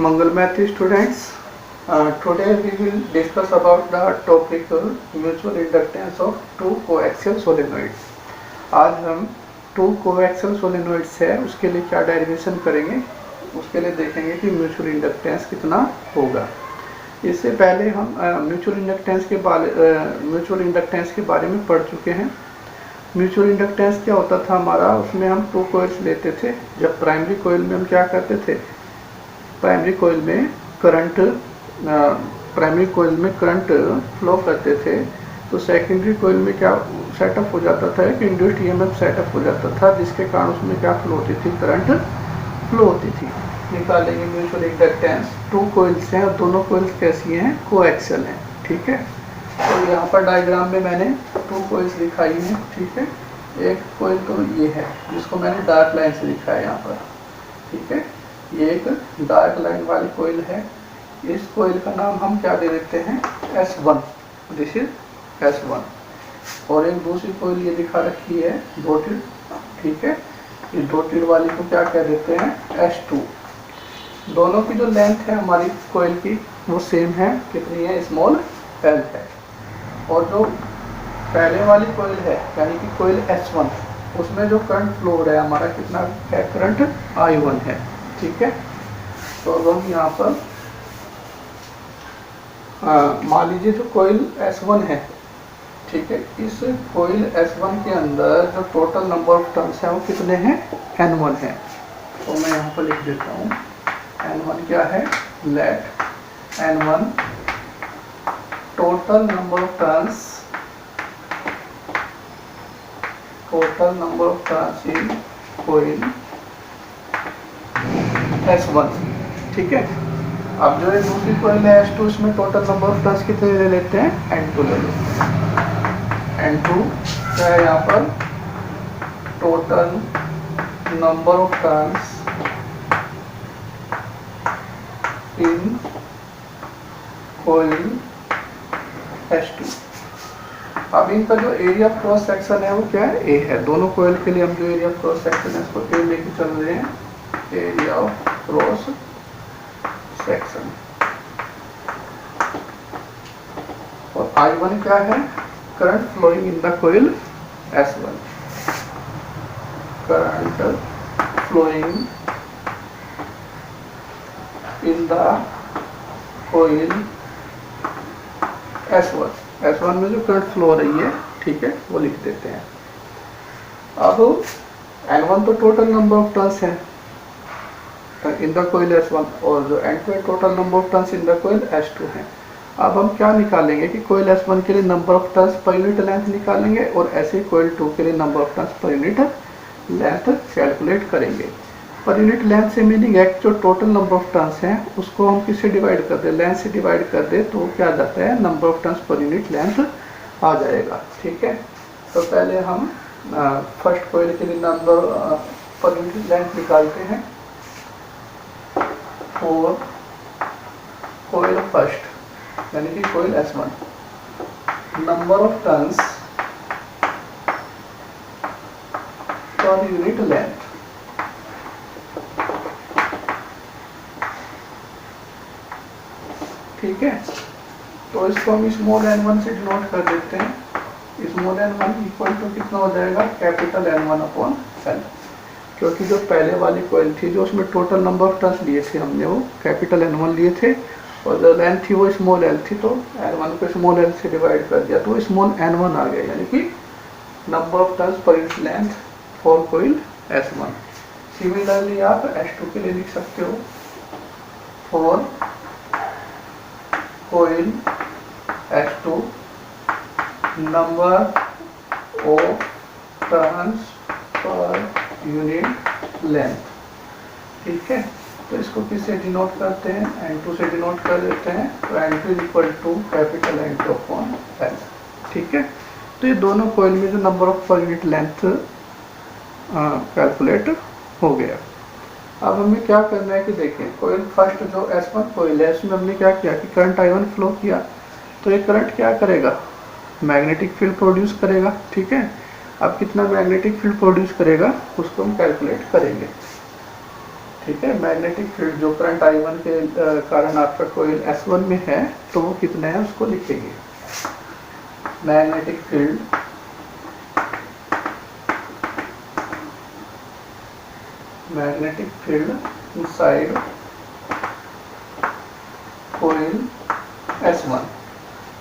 Mangalmathi students, today we will discuss about the topic mutual inductance of two coaxial solenoids. आज हम to coaxial सोलेनोइड्स है उसके लिए क्या डेरिवेशन करेंगे, उसके लिए देखेंगे कि म्यूचुअल इंडक्टेंस कितना होगा। इससे पहले हम म्यूचुअल इंडक्टेंस के बारे में पढ़ चुके हैं। म्यूचुअल इंडक्टेंस क्या होता था हमारा, उसमें हम टू कोइल्स लेते थे। जब प्राइमरी कोइल में हम क्या करते थे, प्राइमरी कोइल में करंट फ्लो करते थे, तो सेकेंडरी कोइल में क्या सेटअप हो जाता था कि इंड्यूस्ड ईएमएफ सेटअप हो जाता था, जिसके कारण उसमें क्या फ्लो होती थी, करंट फ्लो होती थी। निकालेंगे म्यूचुअल इंडक्टेंस। टू कोइल्स हैं और दोनों कोइल्स कैसी हैं, कोएक्सियल हैं। ठीक है, तो यहाँ पर डायग्राम में मैंने टू कोइल्स दिखाई हैं। ठीक है, एक कोइल तो ये है जिसको मैंने डार्क लाइन से दिखाया है यहाँ पर। ठीक है, ये एक डार्क लाइन वाली कोइल है। इस कोइल का नाम हम क्या दे देते हैं, S1। This is S1। और एक दूसरी कोइल ये दिखा रखी है डॉटेड। ठीक है, ये डॉटेड वाली को क्या कह देते हैं, S2। दोनों की जो लेंथ है हमारी कोइल की वो सेम है, कितनी है, स्मॉल l है। और जो पहले वाली कोइल है यानी कि कोइल S1, उसमें जो करंट फ्लो हो रहा है हमारा कितना है, करंट I1 है। ठीक है, तो अब हम यहाँ पर मान लीजिए जो कोइल S1 है, ठीक है, इस कोइल S1 के अंदर जो टोटल नंबर ऑफ टर्न्स हैं वो कितने हैं, N1 है। तो मैं यहाँ पर लिख देता हूँ, N1 क्या है, let N1 total number of turns in coil S1। ठीक है, अब जो है दूसरी कोइल है S2, इसमें टोटल नंबर ऑफ टर्न्स कितने ले लेते हैं, N2 ले लेते हैं। N2 क्या है यहाँ पर, total number of turns in coil S2। अब इनका जो एरिया ऑफ क्रॉस सेक्शन है वो क्या है, A है। दोनों कोइल के लिए हम जो एरिया ऑफ क्रॉस सेक्शन है इसको A लेके चल रहे हैं, एरिया ऑफ क्रॉस सेक्शन। और I1 क्या है, current flowing in the coil S1। Current flowing in the coil S1 में जो करंट फ्लो हो रही है, ठीक है, वो लिख देते हैं। अब N1 तो टोटल नंबर ऑफ टर्न्स है इन द कोइल S1, और जो N2 total number of turns in the coil S2 है। अब हम क्या निकालेंगे कि कोइल S1 के लिए number of turns per unit length निकालेंगे, और ऐसे कोइल 2 के लिए number of turns per unit length calculate करेंगे। पर यूनिट लेंथ से मीनिंग है जो टोटल नंबर ऑफ टर्न्स हैं उसको हम किससे डिवाइड कर दें, लेंथ से डिवाइड कर दे, तो क्या आ जाता है, number of turns per unit length आ जाएगा। ठीक है, तो पहले हम फर्स्ट कोइल के लिए नंबर पर यूनिट लेंथ निकालते हैं। फॉर कोइल फर्स्ट यानी कि coil S1, number of turns per unit length. ठीक है, तो इसको हम स्मॉल n1 से डिनोट कर देते हैं। स्मॉल n1 इक्वल टू कितना हो जाएगा, कैपिटल N1 अपॉन L। क्योंकि जो पहले वाली कोइल थी जो उसमें टोटल नंबर ऑफ टर्न्स लिए थे हमने, वो कैपिटल N1 लिए थे, और जो लेंथ थी वो स्मॉल l थी, तो N1 को स्मॉल l से डिवाइड कर दिया तो स्मॉल n1 आ गया, यानी कि number of turns per unit length for coil S1। Similarly आप S2 के लिए लिख सकते हो, for coil S2, number of turns per unit length. ठीक है, तो इसको किससे डिनोट करते हैं, N2 से डिनोट कर देते हैं, तो N2 equal to capital N2 upon L। ठीक है, तो ये दोनों कोइल में जो number of per unit length calculate हो गया। अब हमें क्या करना है कि देखें, कोइल फर्स्ट जो S1 कोइल है इसमें हमने क्या किया कि करंट I1 फ्लो किया, तो ये करंट क्या करेगा, मैग्नेटिक फील्ड प्रोड्यूस करेगा। ठीक है, अब कितना मैग्नेटिक फील्ड प्रोड्यूस करेगा उसको हम कैलकुलेट करेंगे। ठीक है, मैग्नेटिक फील्ड जो करंट I1 के कारण आपका कोयल S1 में है तो वो कितना है उसको लिखेंगे। मैग्नेटिक फील्ड इनसाइड कोयल S1,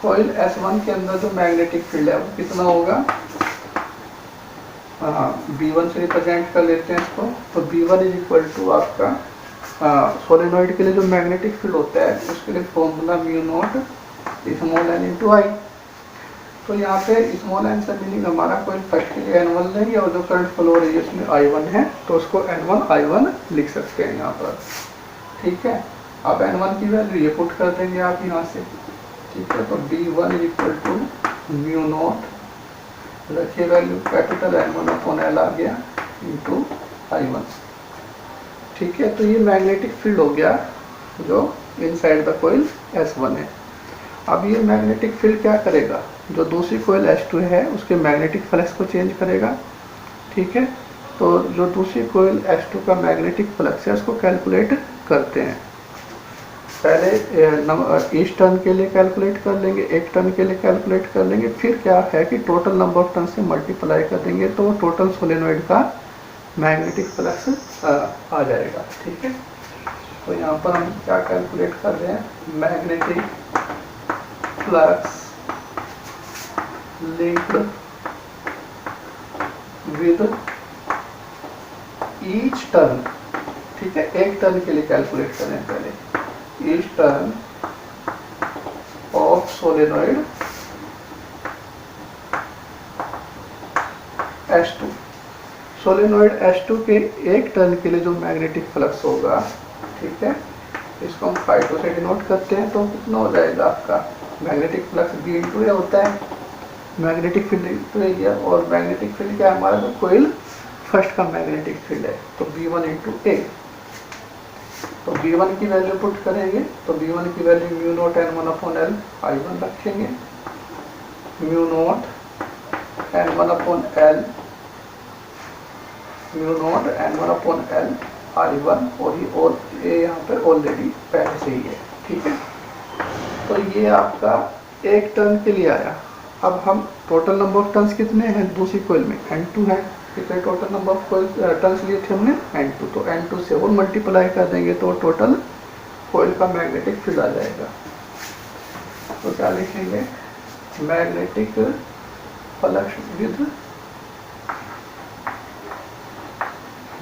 कोयल S1 के अंदर जो मैग्नेटिक फील्ड है वो कितना होगा, B1 से रिप्रेजेंट कर लेते हैं इसको। तो B1 इज इक्वल टू आपका सोलेनोइड के लिए जो मैग्नेटिक फील्ड होता है उसके लिए formula mu naught small n into I. तो यहाँ पे स्मॉल n से मीनिंग हमारा कोई फर्स्ट के लिए N1 लेंगे और जो करंट फ्लो हो रही है उसमें I1 है तो उसको N1 I1 लिख सकते हैं यहाँ पर। ठीक है, अब N1 की वैल्यू ये पुट कर देंगे आप यहाँ से। ठीक है, तो B1 is equal to mu naught, रखिए value capital N1 upon L आ गया इंटू I1। ठीक है, तो ये मैग्नेटिक फील्ड हो गया जो इनसाइड द कोयल S1 है। अब ये मैग्नेटिक फील्ड क्या करेगा, जो दूसरी कोयल S2 है उसके मैग्नेटिक फ्लक्स को चेंज करेगा। ठीक है, तो जो दूसरी कोयल S2 का मैग्नेटिक फ्लक्स है उसको कैलकुलेट करते हैं। पहले ईच टर्न के लिए कैलकुलेट कर लेंगे, एक टर्न के लिए कैलकुलेट कर लेंगे, फिर क्या है कि टोटल नंबर ऑफ टर्न से मल्टीप्लाई कर देंगे तो टोटल सोलेनोइड का मैग्नेटिक फ्लक्स आ जाएगा। ठीक है, तो यहाँ पर हम क्या कैलकुलेट कर रहे हैं, magnetic flux linked with each turn. ठीक है, एक टर्न के लिए कैलकुलेट करें पहले, each turn off solenoid S2। Solenoid S2 के एक टर्न के लिए जो मैग्नेटिक फ्लक्स होगा, ठीक है, इसको हम फाइटो से डिनोट करते हैं। तो कितना हो जाएगा आपका मैग्नेटिक फ्लक्स B इंटू ए होता है, मैग्नेटिक फील्ड इंटू एरिया, और मैग्नेटिक फील्ड क्या है हमारा, जो कोयल फर्स्ट का मैग्नेटिक फील्ड है तो B1 इंटू ए। तो B1 की वैल्यू पुट करेंगे तो B1 की value mu naught N1 upon L I1 रखेंगे, mu naught N1 upon L, mu naught N1 upon L I1, और ये यहाँ पे ऑलरेडी पहले से ही है। ठीक है, तो ये आपका एक टर्न के लिए आया। अब हम टोटल नंबर ऑफ टर्न्स कितने हैं दूसरी कोयल में, N2 है। कितने total number of coil turns लिए थे हमने, N2, तो N2 से और मल्टीप्लाई कर देंगे तो टोटल कोयल का मैग्नेटिक फील्ड आ जाएगा। तो क्या लिखेंगे, magnetic flux with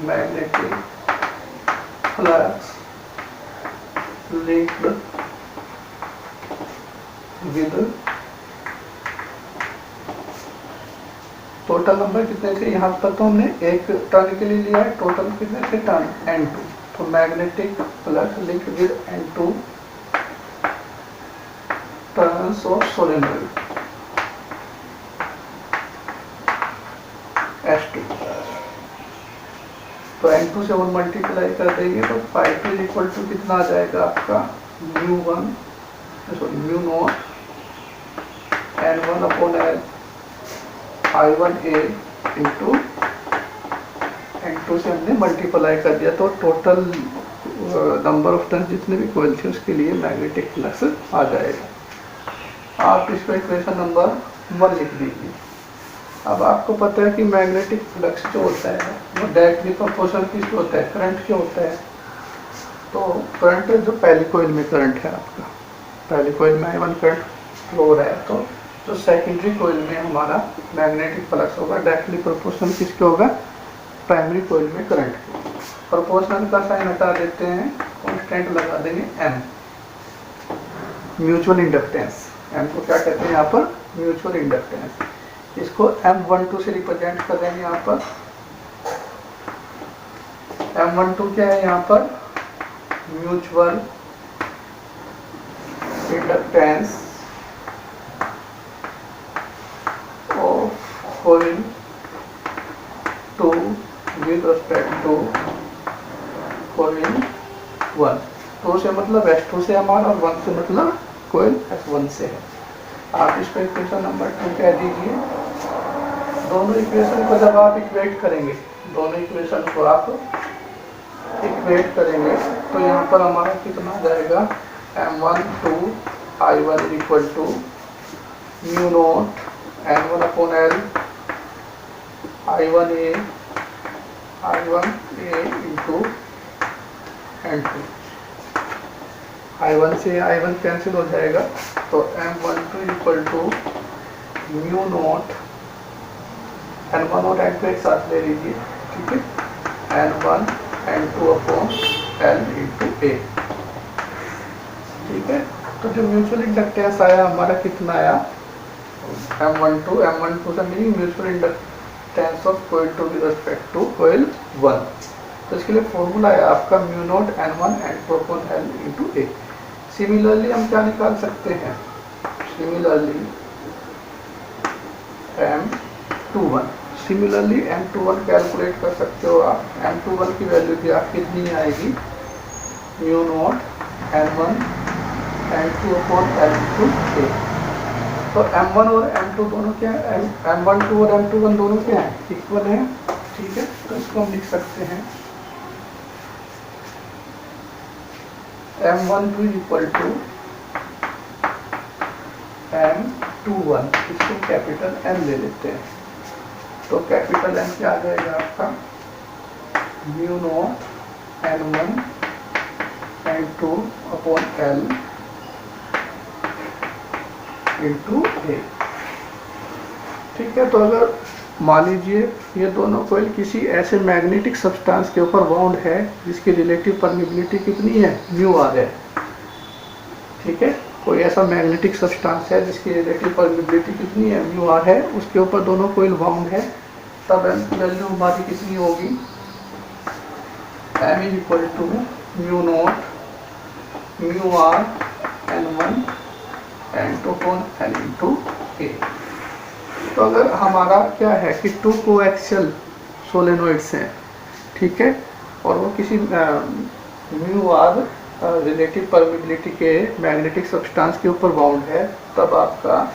magnetic flux linked with total number कितने थे यहाँ पर, तो हमने एक टर्न के लिए लिया है, टोटल कितने थे टर्न N2, तो magnetic flux linked with N2 turns of solenoid S2। तो N2 से 1 मल्टीप्लाई कर देंगे तो फाइव इज इक्वल टू कितना आ जाएगा आपका, mu naught N1 upon L I1A into N2 से हमने मल्टीप्लाई कर दिया तो टोटल नंबर ऑफ टर्न जितने भी कोयल थे उसके लिए मैग्नेटिक फ्लक्स आ जाएगा। आप इसको इक्वेशन नंबर 1 लिख दीजिए। अब आपको पता है कि मैग्नेटिक फ्लक्स जो होता है वो डायरेक्टली प्रोपोर्शनल किसके होता है, करंट के होता है। तो करंट जो पहली कोयल में करंट है आपका, पहली कोयल में I1 करंट फ्लो हो रहा है, तो जो सेकेंडरी कोयल में हमारा मैग्नेटिक फ्लक्स होगा डायरेक्टली प्रोपोर्शनल किसके होगा, प्राइमरी कोयल में करंट के। प्रोपोर्शनल का साइन हटा देते हैं, कांस्टेंट लगा देंगे M, म्यूचुअल इंडक्टेंस। M को क्या कहते हैं यहाँ पर, म्यूचुअल इंडक्टेंस। इसको M12 से रिप्रेजेंट कर देंगे यहाँ पर। M12 क्या है यहाँ पर, mutual inductance of coil 2 with respect to coil 1। 2 से मतलब S2 से हमारा, और 1 से मतलब कोयल S1 से है। आप इसको इक्वेशन नंबर 2 कह दीजिए। दोनों इक्वेशन को जब आप इक्वेट करेंगे, दोनों इक्वेशन को आप इक्वेट करेंगे तो यहाँ पर हमारा कितना आ जाएगा, M12 I1 equal to mu naught N1 upon L I1A into N2। I1 से I1 कैंसिल हो जाएगा तो M12 equal to mu naught N1 और N2 एक साथ ले लीजिए, ठीक है, N1 N2 upon L into A, ठीक है। तो जो म्यूचुअल इंडक्टेंस आया हमारा कितना आया, M12 से meaning mutual inductance of coil 2 with respect to coil 1। तो इसके लिए फॉर्मूला है आपका mu naught N1 N2 upon L into A। Similarly हम क्या निकाल सकते हैं, सिमिलरली M21 कैलकुलेट कर सकते हो आप। M21 की वैल्यू भी आप कितनी आएगी, mu naught N1 N2 upon L into A। तो M1 और M2 दोनों क्या है, M12 और M21 दोनों क्या है, इक्वल है, ठीक है। तो इसको हम लिख सकते हैं M12 इक्वल टू M21, इसको कैपिटल M ले लेते हैं। तो कैपिटल M क्या आ जाएगा आपका, mu naught N1 N2 upon L into A, ठीक है। तो अगर मान लीजिए ये दोनों कोयल किसी ऐसे मैग्नेटिक सब्सटेंस के ऊपर बाउंड है जिसकी रिलेटिव परमिबिलिटी कितनी है, म्यू आर है, ठीक है। कोई ऐसा मैग्नेटिक सब्सटेंस है जिसकी रिलेटिव परमिबिलिटी कितनी है, म्यू आर है, उसके ऊपर दोनों कोयल बाउंड है, तब वैल्यू हमारी कितनी होगी, M equal to mu naught mu r N1 N2 upon L into A। तो अगर हमारा क्या है कि 2 कोएक्सियल सोलेनोइड्स हैं, ठीक है, और वो किसी म्यू आर रिलेटिव परमिबिलिटी के मैग्नेटिक सब्सटेंस के ऊपर बाउंड है, तब आपका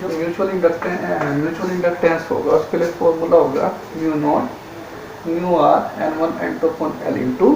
जो म्यूचुअल इंडक्टेंस होगा उसके लिए फॉर्मूला होगा mu naught mu r N1 N2 upon L into